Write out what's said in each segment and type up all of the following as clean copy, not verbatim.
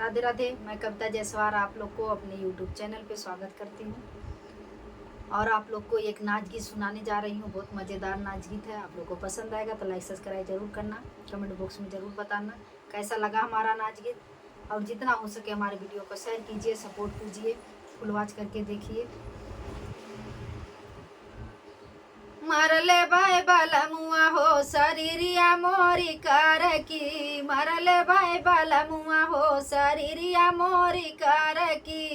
राधे राधे। मैं कविता जायसवाल आप लोग को अपने YouTube चैनल पे स्वागत करती हूँ और आप लोग को एक नाच गीत सुनाने जा रही हूँ। बहुत मज़ेदार नाच गीत है। आप लोग को पसंद आएगा तो लाइक सब्सक्राइब जरूर करना, कमेंट बॉक्स में ज़रूर बताना कैसा लगा हमारा नाच गीत। और जितना हो सके हमारे वीडियो को शेयर कीजिए, सपोर्ट कीजिए, फुल वॉच करके देखिए। मरले भाई बाला मुआ हो शरीरिया मोरी कार की, मरले भाई बाला मुआ हो शरीरिया मोरी कार की,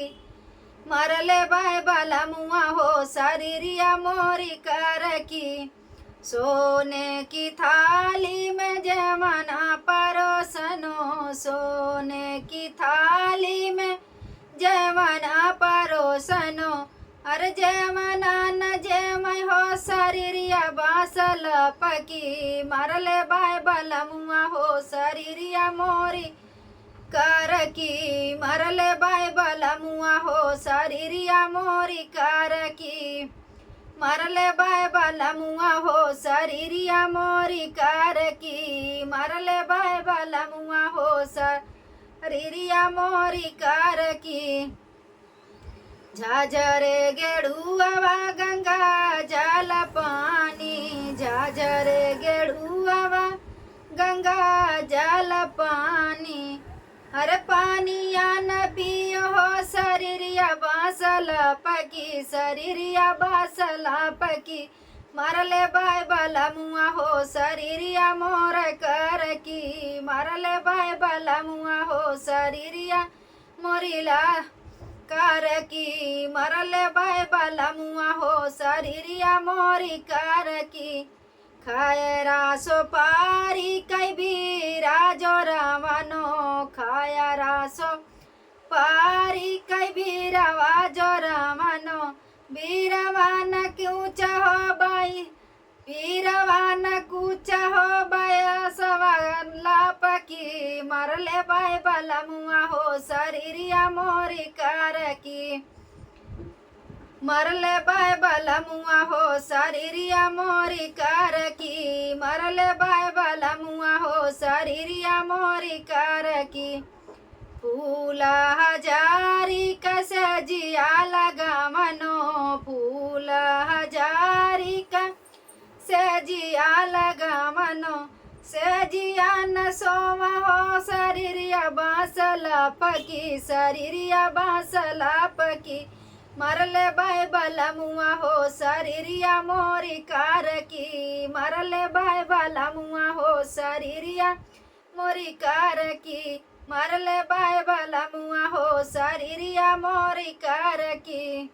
मरले भाई बाला मुआ हो शरीरिया मोरी कार की। सोने की थाली में जमाना परोसनो, सोने की थाली में जमाना परोसनो, अरे जमाना न जमय हो शरीरिया बासल पकी, मरले बाय बलमुआ हो शरीरिया मोरी कर की, मरले बाय बलमुआ हो शरीरिया मोरी कर की, मरले बाय बलमुआ हो शरीरिया मोरी कर की, मरले बाय बलमुआ हो शरीरिया मोरी कर की। झाझरे गेड़ुआवा गंगा जल पानी, झाझरे गेड़ुआवा गंगा जल पानी, हर पानिया न पियो हो शरीरिया बासल पकी, शरीरिया बासल पकी, मरले बाय बलमुआ हो शरीरिया मोर कर की, मरले बाय बलमुआ हो शरीरिया मोरिला कार की, मरले बाय बलमुआ हो शरीरिया मोरी कार की। खायरा सो पारी कई बीरा जो रावनो, खायरा सो पारी कई बीरवा जो रावनो, बीरवान क्यों चाहो बाई, बीरवान कुछ हो बयसवाला पकी, मरले बाय बलमुआ हो शरीरिया मोरी कार की, मरले बाय बलमुआ हो शरीरिया मोरी कार की, मरले बाय बलमुआ हो शरीरिया मोरी कार की। फूला हजारी कसे जिया लगा मनो, फूला हजारी का से जिया लगा मनो, से जिया न सोवा हो शरीरिया बासला पकी, शरीरिया बासला पकी, मरले बाय बलमुआ हो शरीरिया मोरी कार की, मरले बाय बलमुआ हो शरीरिया मोरी कार की, मरले बाय बलमुआ हो शरीरिया मोरी कार की।